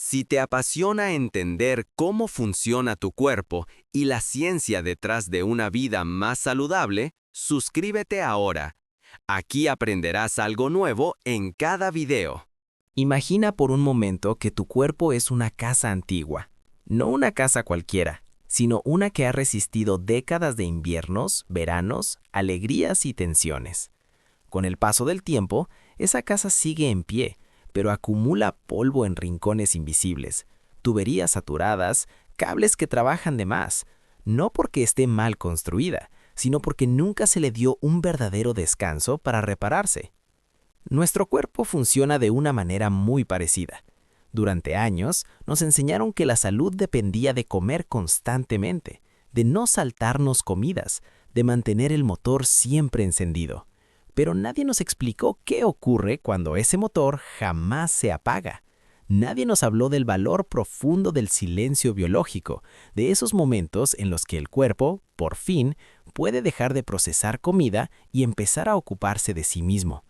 Si te apasiona entender cómo funciona tu cuerpo y la ciencia detrás de una vida más saludable, suscríbete ahora. Aquí aprenderás algo nuevo en cada video. Imagina por un momento que tu cuerpo es una casa antigua. No una casa cualquiera, sino una que ha resistido décadas de inviernos, veranos, alegrías y tensiones. Con el paso del tiempo, esa casa sigue en pie, pero acumula polvo en rincones invisibles, tuberías saturadas, cables que trabajan de más, no porque esté mal construida, sino porque nunca se le dio un verdadero descanso para repararse. Nuestro cuerpo funciona de una manera muy parecida. Durante años nos enseñaron que la salud dependía de comer constantemente, de no saltarnos comidas, de mantener el motor siempre encendido. Pero nadie nos explicó qué ocurre cuando ese motor jamás se apaga. Nadie nos habló del valor profundo del silencio biológico, de esos momentos en los que el cuerpo, por fin, puede dejar de procesar comida y empezar a ocuparse de sí mismo.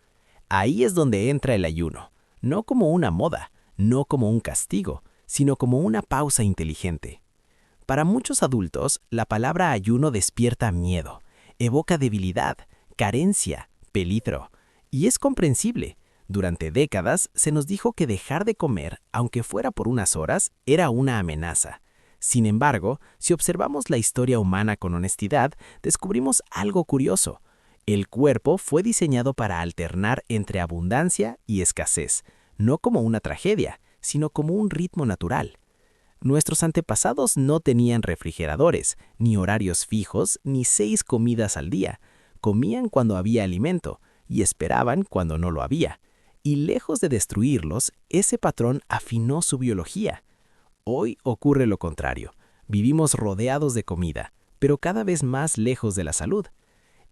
Ahí es donde entra el ayuno, no como una moda, no como un castigo, sino como una pausa inteligente. Para muchos adultos, la palabra ayuno despierta miedo, evoca debilidad, carencia, peligro, y es comprensible. Durante décadas se nos dijo que dejar de comer, aunque fuera por unas horas, era una amenaza. Sin embargo, si observamos la historia humana con honestidad, descubrimos algo curioso. El cuerpo fue diseñado para alternar entre abundancia y escasez, no como una tragedia, sino como un ritmo natural. Nuestros antepasados no tenían refrigeradores, ni horarios fijos, ni 6 comidas al día. Comían cuando había alimento y esperaban cuando no lo había. Y lejos de destruirlos, ese patrón afinó su biología. Hoy ocurre lo contrario. Vivimos rodeados de comida, pero cada vez más lejos de la salud.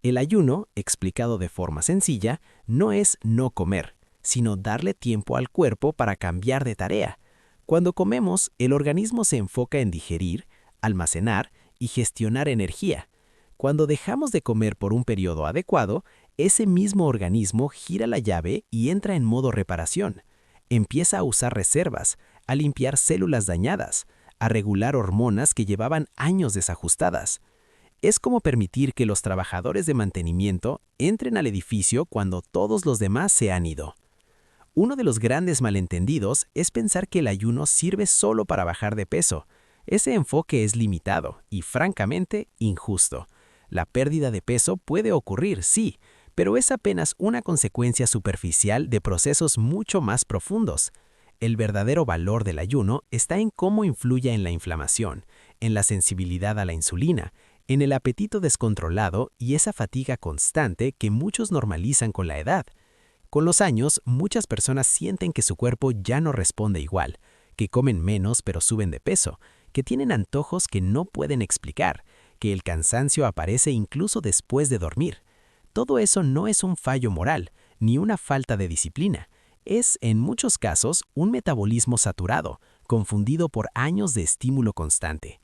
El ayuno, explicado de forma sencilla, no es no comer, sino darle tiempo al cuerpo para cambiar de tarea. Cuando comemos, el organismo se enfoca en digerir, almacenar y gestionar energía. Cuando dejamos de comer por un periodo adecuado, ese mismo organismo gira la llave y entra en modo reparación. Empieza a usar reservas, a limpiar células dañadas, a regular hormonas que llevaban años desajustadas. Es como permitir que los trabajadores de mantenimiento entren al edificio cuando todos los demás se han ido. Uno de los grandes malentendidos es pensar que el ayuno sirve solo para bajar de peso. Ese enfoque es limitado y, francamente, injusto. La pérdida de peso puede ocurrir, sí, pero es apenas una consecuencia superficial de procesos mucho más profundos. El verdadero valor del ayuno está en cómo influye en la inflamación, en la sensibilidad a la insulina, en el apetito descontrolado y esa fatiga constante que muchos normalizan con la edad. Con los años, muchas personas sienten que su cuerpo ya no responde igual, que comen menos pero suben de peso, que tienen antojos que no pueden explicar, que el cansancio aparece incluso después de dormir. Todo eso no es un fallo moral, ni una falta de disciplina. Es, en muchos casos, un metabolismo saturado, confundido por años de estímulo constante.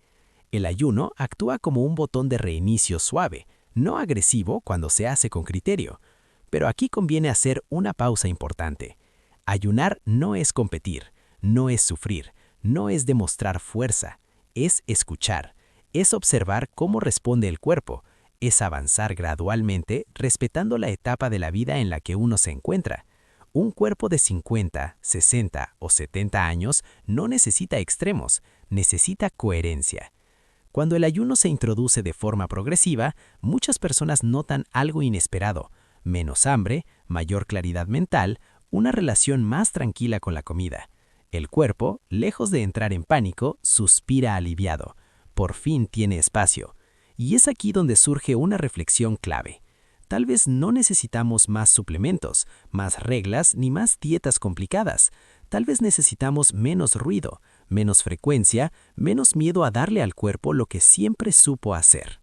El ayuno actúa como un botón de reinicio suave, no agresivo cuando se hace con criterio. Pero aquí conviene hacer una pausa importante. Ayunar no es competir, no es sufrir, no es demostrar fuerza, es escuchar, es observar cómo responde el cuerpo, es avanzar gradualmente respetando la etapa de la vida en la que uno se encuentra. Un cuerpo de 50, 60 o 70 años no necesita extremos, necesita coherencia. Cuando el ayuno se introduce de forma progresiva, muchas personas notan algo inesperado: menos hambre, mayor claridad mental, una relación más tranquila con la comida. El cuerpo, lejos de entrar en pánico, suspira aliviado. Por fin tiene espacio. Y es aquí donde surge una reflexión clave. Tal vez no necesitamos más suplementos, más reglas ni más dietas complicadas. Tal vez necesitamos menos ruido, menos frecuencia, menos miedo a darle al cuerpo lo que siempre supo hacer.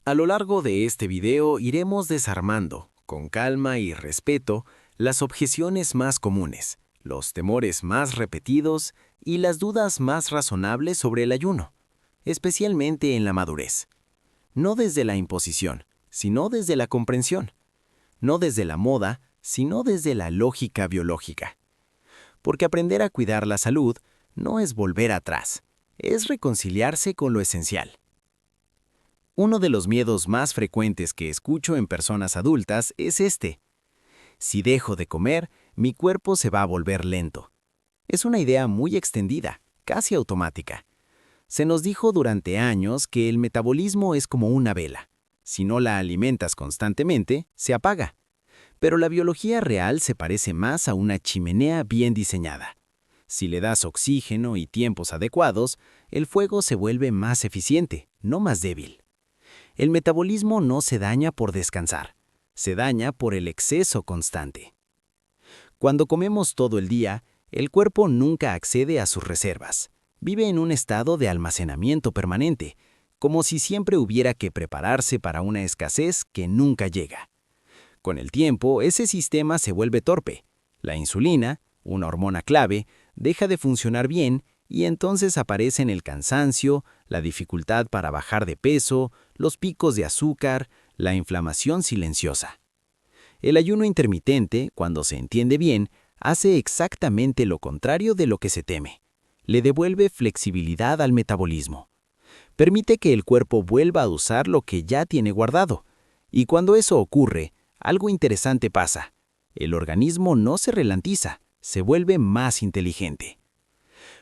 A lo largo de este video iremos desarmando, con calma y respeto, las objeciones más comunes, los temores más repetidos y las dudas más razonables sobre el ayuno, especialmente en la madurez. No desde la imposición, sino desde la comprensión. No desde la moda, sino desde la lógica biológica. Porque aprender a cuidar la salud no es volver atrás, es reconciliarse con lo esencial. Uno de los miedos más frecuentes que escucho en personas adultas es este: si dejo de comer, mi cuerpo se va a volver lento. Es una idea muy extendida, casi automática. Se nos dijo durante años que el metabolismo es como una vela. Si no la alimentas constantemente, se apaga. Pero la biología real se parece más a una chimenea bien diseñada. Si le das oxígeno y tiempos adecuados, el fuego se vuelve más eficiente, no más débil. El metabolismo no se daña por descansar, se daña por el exceso constante. Cuando comemos todo el día, el cuerpo nunca accede a sus reservas. Vive en un estado de almacenamiento permanente, como si siempre hubiera que prepararse para una escasez que nunca llega. Con el tiempo, ese sistema se vuelve torpe. La insulina, una hormona clave, deja de funcionar bien y entonces aparecen el cansancio, la dificultad para bajar de peso, los picos de azúcar, la inflamación silenciosa. El ayuno intermitente, cuando se entiende bien, hace exactamente lo contrario de lo que se teme. Le devuelve flexibilidad al metabolismo. Permite que el cuerpo vuelva a usar lo que ya tiene guardado. Y cuando eso ocurre, algo interesante pasa. El organismo no se ralentiza, se vuelve más inteligente.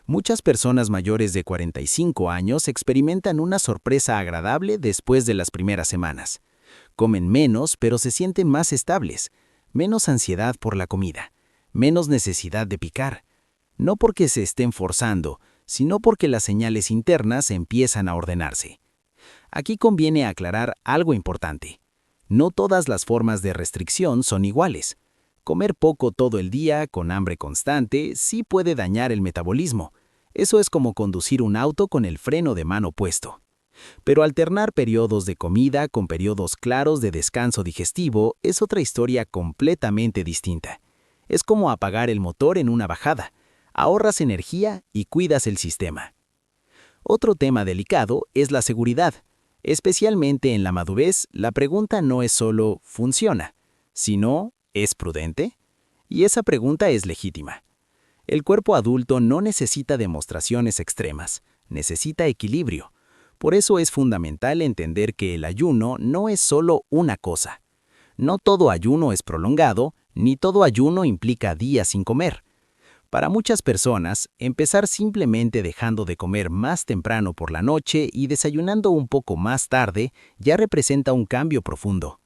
Muchas personas mayores de 45 años experimentan una sorpresa agradable después de las primeras semanas. Comen menos, pero se sienten más estables, menos ansiedad por la comida, menos necesidad de picar. No porque se estén forzando, sino porque las señales internas empiezan a ordenarse. Aquí conviene aclarar algo importante. No todas las formas de restricción son iguales. Comer poco todo el día, con hambre constante, sí puede dañar el metabolismo. Eso es como conducir un auto con el freno de mano puesto. Pero alternar periodos de comida con periodos claros de descanso digestivo es otra historia completamente distinta. Es como apagar el motor en una bajada. Ahorras energía y cuidas el sistema. Otro tema delicado es la seguridad. Especialmente en la madurez, la pregunta no es solo ¿funciona?, sino ¿es prudente? Y esa pregunta es legítima. El cuerpo adulto no necesita demostraciones extremas, necesita equilibrio. Por eso es fundamental entender que el ayuno no es solo una cosa. No todo ayuno es prolongado, ni todo ayuno implica días sin comer. Para muchas personas, empezar simplemente dejando de comer más temprano por la noche y desayunando un poco más tarde ya representa un cambio profundo.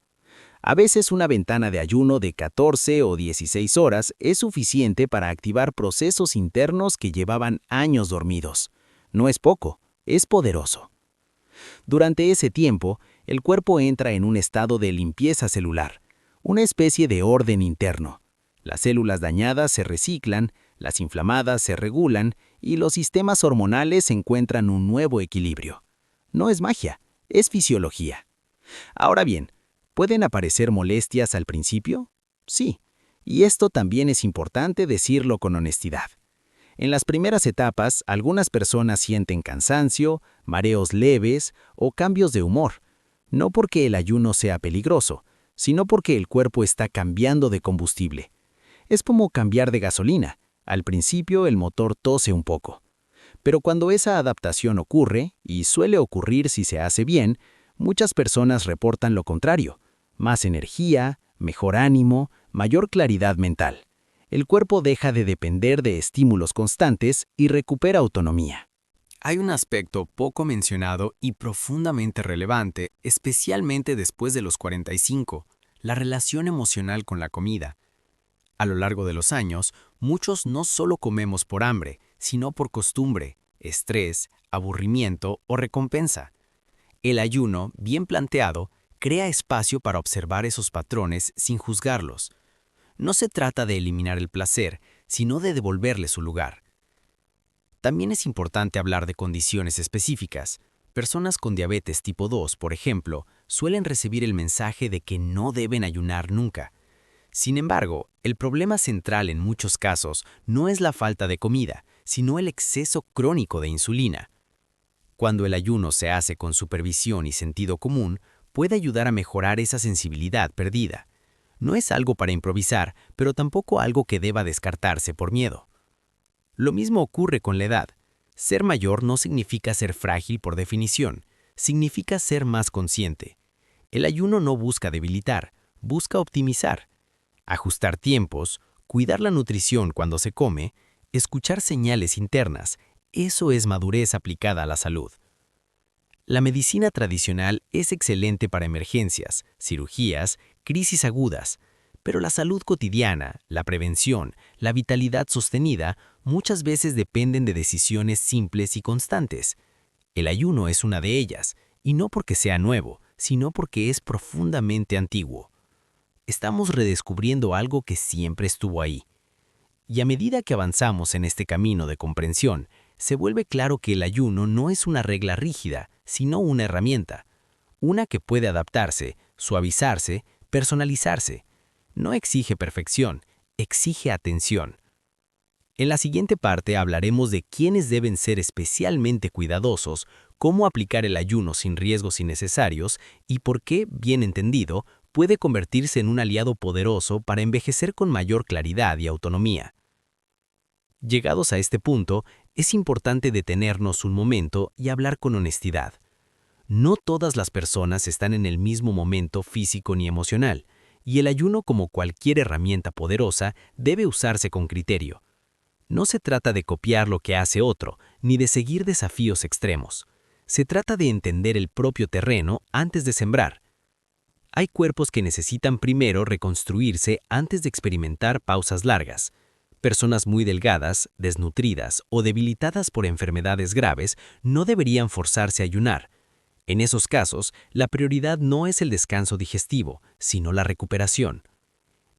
A veces una ventana de ayuno de 14 o 16 horas es suficiente para activar procesos internos que llevaban años dormidos. No es poco, es poderoso. Durante ese tiempo, el cuerpo entra en un estado de limpieza celular, una especie de orden interno. Las células dañadas se reciclan, las inflamadas se regulan y los sistemas hormonales encuentran un nuevo equilibrio. No es magia, es fisiología. Ahora bien, ¿pueden aparecer molestias al principio? Sí, y esto también es importante decirlo con honestidad. En las primeras etapas, algunas personas sienten cansancio, mareos leves o cambios de humor, no porque el ayuno sea peligroso, sino porque el cuerpo está cambiando de combustible. Es como cambiar de gasolina. Al principio el motor tose un poco. Pero cuando esa adaptación ocurre, y suele ocurrir si se hace bien, muchas personas reportan lo contrario: más energía, mejor ánimo, mayor claridad mental. El cuerpo deja de depender de estímulos constantes y recupera autonomía. Hay un aspecto poco mencionado y profundamente relevante, especialmente después de los 45, la relación emocional con la comida. A lo largo de los años, muchos no solo comemos por hambre, sino por costumbre, estrés, aburrimiento o recompensa. El ayuno, bien planteado, crea espacio para observar esos patrones sin juzgarlos. No se trata de eliminar el placer, sino de devolverle su lugar. También es importante hablar de condiciones específicas. Personas con diabetes tipo 2, por ejemplo, suelen recibir el mensaje de que no deben ayunar nunca. Sin embargo, el problema central en muchos casos no es la falta de comida, sino el exceso crónico de insulina. Cuando el ayuno se hace con supervisión y sentido común, puede ayudar a mejorar esa sensibilidad perdida. No es algo para improvisar, pero tampoco algo que deba descartarse por miedo. Lo mismo ocurre con la edad. Ser mayor no significa ser frágil por definición, significa ser más consciente. El ayuno no busca debilitar, busca optimizar. Ajustar tiempos, cuidar la nutrición cuando se come, escuchar señales internas, eso es madurez aplicada a la salud. La medicina tradicional es excelente para emergencias, cirugías, crisis agudas, pero la salud cotidiana, la prevención, la vitalidad sostenida muchas veces dependen de decisiones simples y constantes. El ayuno es una de ellas, y no porque sea nuevo, sino porque es profundamente antiguo. Estamos redescubriendo algo que siempre estuvo ahí. Y a medida que avanzamos en este camino de comprensión, se vuelve claro que el ayuno no es una regla rígida, sino una herramienta. Una que puede adaptarse, suavizarse, personalizarse. No exige perfección, exige atención. En la siguiente parte hablaremos de quiénes deben ser especialmente cuidadosos, cómo aplicar el ayuno sin riesgos innecesarios y por qué, bien entendido, puede convertirse en un aliado poderoso para envejecer con mayor claridad y autonomía. Llegados a este punto, es importante detenernos un momento y hablar con honestidad. No todas las personas están en el mismo momento físico ni emocional, y el ayuno, como cualquier herramienta poderosa, debe usarse con criterio. No se trata de copiar lo que hace otro, ni de seguir desafíos extremos. Se trata de entender el propio terreno antes de sembrar. Hay cuerpos que necesitan primero reconstruirse antes de experimentar pausas largas. Personas muy delgadas, desnutridas o debilitadas por enfermedades graves no deberían forzarse a ayunar. En esos casos, la prioridad no es el descanso digestivo, sino la recuperación.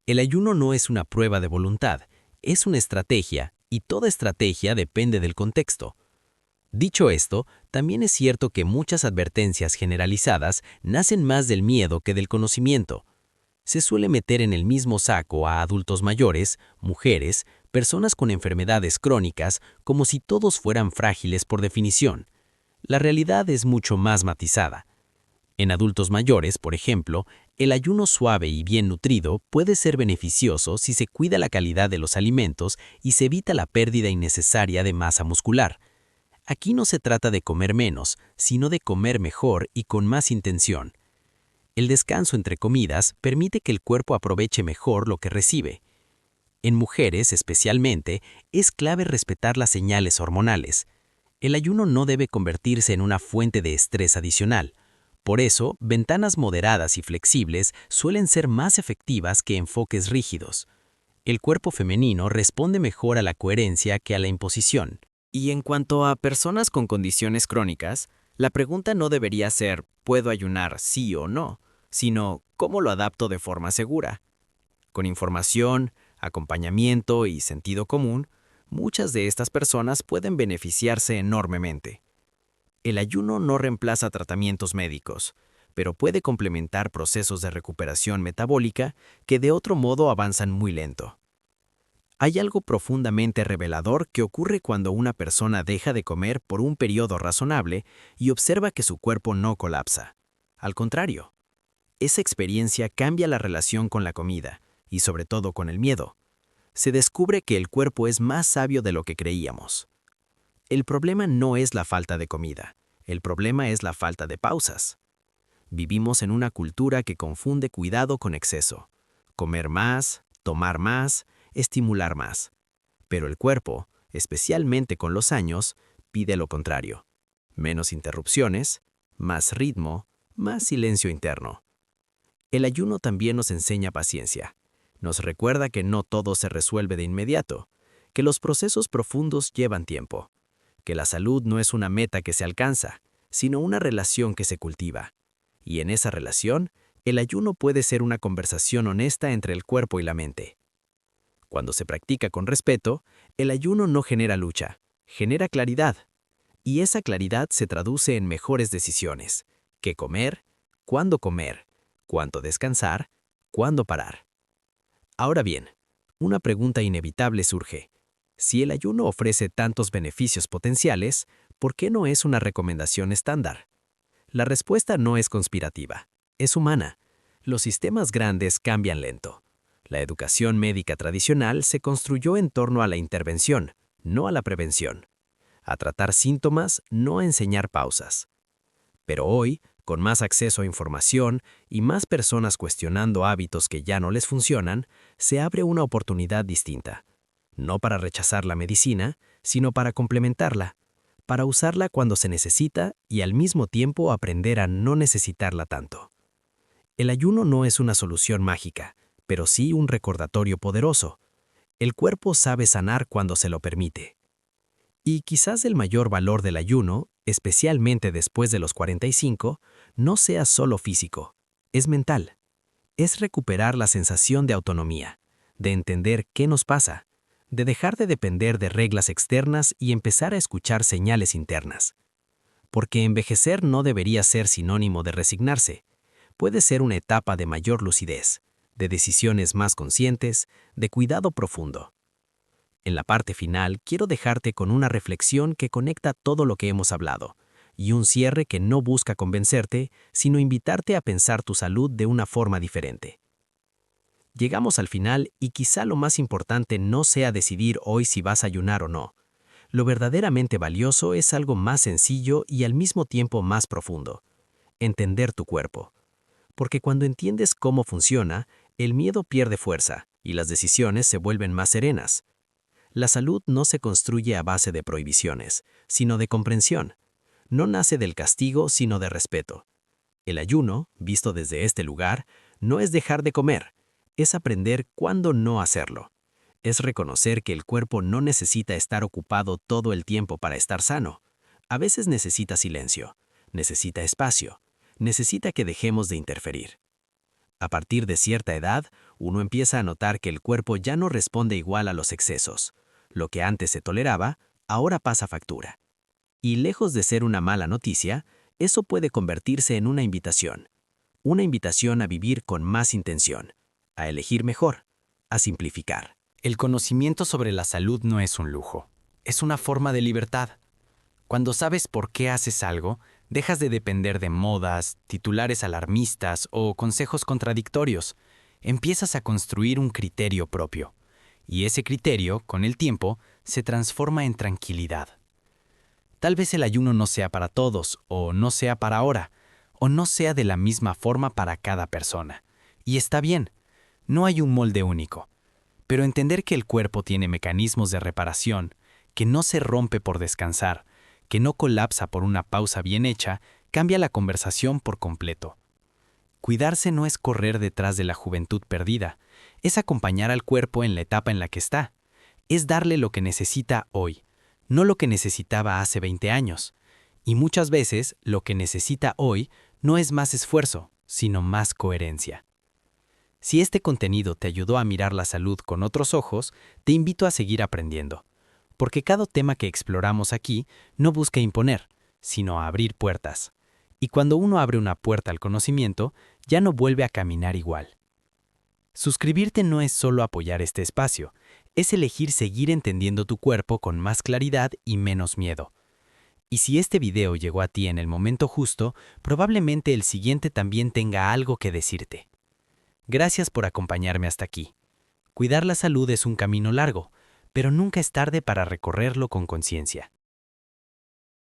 El ayuno no es una prueba de voluntad, es una estrategia, y toda estrategia depende del contexto. Dicho esto, también es cierto que muchas advertencias generalizadas nacen más del miedo que del conocimiento. Se suele meter en el mismo saco a adultos mayores, mujeres, personas con enfermedades crónicas, como si todos fueran frágiles por definición. La realidad es mucho más matizada. En adultos mayores, por ejemplo, el ayuno suave y bien nutrido puede ser beneficioso si se cuida la calidad de los alimentos y se evita la pérdida innecesaria de masa muscular. Aquí no se trata de comer menos, sino de comer mejor y con más intención. El descanso entre comidas permite que el cuerpo aproveche mejor lo que recibe. En mujeres, especialmente, es clave respetar las señales hormonales. El ayuno no debe convertirse en una fuente de estrés adicional. Por eso, ventanas moderadas y flexibles suelen ser más efectivas que enfoques rígidos. El cuerpo femenino responde mejor a la coherencia que a la imposición. Y en cuanto a personas con condiciones crónicas, la pregunta no debería ser ¿puedo ayunar sí o no?, sino ¿cómo lo adapto de forma segura? Con información, acompañamiento y sentido común, muchas de estas personas pueden beneficiarse enormemente. El ayuno no reemplaza tratamientos médicos, pero puede complementar procesos de recuperación metabólica que de otro modo avanzan muy lento. Hay algo profundamente revelador que ocurre cuando una persona deja de comer por un periodo razonable y observa que su cuerpo no colapsa. Al contrario, esa experiencia cambia la relación con la comida y sobre todo con el miedo. Se descubre que el cuerpo es más sabio de lo que creíamos. El problema no es la falta de comida, el problema es la falta de pausas. Vivimos en una cultura que confunde cuidado con exceso. Comer más, tomar más, estimular más. Pero el cuerpo, especialmente con los años, pide lo contrario. Menos interrupciones, más ritmo, más silencio interno. El ayuno también nos enseña paciencia. Nos recuerda que no todo se resuelve de inmediato, que los procesos profundos llevan tiempo, que la salud no es una meta que se alcanza, sino una relación que se cultiva. Y en esa relación, el ayuno puede ser una conversación honesta entre el cuerpo y la mente. Cuando se practica con respeto, el ayuno no genera lucha, genera claridad. Y esa claridad se traduce en mejores decisiones. ¿Qué comer? ¿Cuándo comer? ¿Cuánto descansar? ¿Cuándo parar? Ahora bien, una pregunta inevitable surge. Si el ayuno ofrece tantos beneficios potenciales, ¿por qué no es una recomendación estándar? La respuesta no es conspirativa, es humana. Los sistemas grandes cambian lento. La educación médica tradicional se construyó en torno a la intervención, no a la prevención. A tratar síntomas, no a enseñar pausas. Pero hoy, con más acceso a información y más personas cuestionando hábitos que ya no les funcionan, se abre una oportunidad distinta. No para rechazar la medicina, sino para complementarla, para usarla cuando se necesita y al mismo tiempo aprender a no necesitarla tanto. El ayuno no es una solución mágica, pero sí un recordatorio poderoso. El cuerpo sabe sanar cuando se lo permite. Y quizás el mayor valor del ayuno, especialmente después de los 45, no sea solo físico, es mental. Es recuperar la sensación de autonomía, de entender qué nos pasa, de dejar de depender de reglas externas y empezar a escuchar señales internas. Porque envejecer no debería ser sinónimo de resignarse. Puede ser una etapa de mayor lucidez, de decisiones más conscientes, de cuidado profundo. En la parte final, quiero dejarte con una reflexión que conecta todo lo que hemos hablado, y un cierre que no busca convencerte, sino invitarte a pensar tu salud de una forma diferente. Llegamos al final y quizá lo más importante no sea decidir hoy si vas a ayunar o no. Lo verdaderamente valioso es algo más sencillo y al mismo tiempo más profundo. Entender tu cuerpo. Porque cuando entiendes cómo funciona, el miedo pierde fuerza y las decisiones se vuelven más serenas. La salud no se construye a base de prohibiciones, sino de comprensión. No nace del castigo, sino de respeto. El ayuno, visto desde este lugar, no es dejar de comer, es aprender cuándo no hacerlo. Es reconocer que el cuerpo no necesita estar ocupado todo el tiempo para estar sano. A veces necesita silencio, necesita espacio, necesita que dejemos de interferir. A partir de cierta edad, uno empieza a notar que el cuerpo ya no responde igual a los excesos. Lo que antes se toleraba, ahora pasa factura. Y lejos de ser una mala noticia, eso puede convertirse en una invitación a vivir con más intención, a elegir mejor, a simplificar. El conocimiento sobre la salud no es un lujo, es una forma de libertad. Cuando sabes por qué haces algo, dejas de depender de modas, titulares alarmistas o consejos contradictorios. Empiezas a construir un criterio propio. Y ese criterio, con el tiempo, se transforma en tranquilidad. Tal vez el ayuno no sea para todos, o no sea para ahora, o no sea de la misma forma para cada persona. Y está bien, no hay un molde único. Pero entender que el cuerpo tiene mecanismos de reparación, que no se rompe por descansar, que no colapsa por una pausa bien hecha, cambia la conversación por completo. Cuidarse no es correr detrás de la juventud perdida, es acompañar al cuerpo en la etapa en la que está, es darle lo que necesita hoy, no lo que necesitaba hace 20 años. Y muchas veces lo que necesita hoy no es más esfuerzo, sino más coherencia. Si este contenido te ayudó a mirar la salud con otros ojos, te invito a seguir aprendiendo, porque cada tema que exploramos aquí no busca imponer, sino a abrir puertas. Y cuando uno abre una puerta al conocimiento, ya no vuelve a caminar igual. Suscribirte no es solo apoyar este espacio, es elegir seguir entendiendo tu cuerpo con más claridad y menos miedo. Y si este video llegó a ti en el momento justo, probablemente el siguiente también tenga algo que decirte. Gracias por acompañarme hasta aquí. Cuidar la salud es un camino largo, pero nunca es tarde para recorrerlo con conciencia.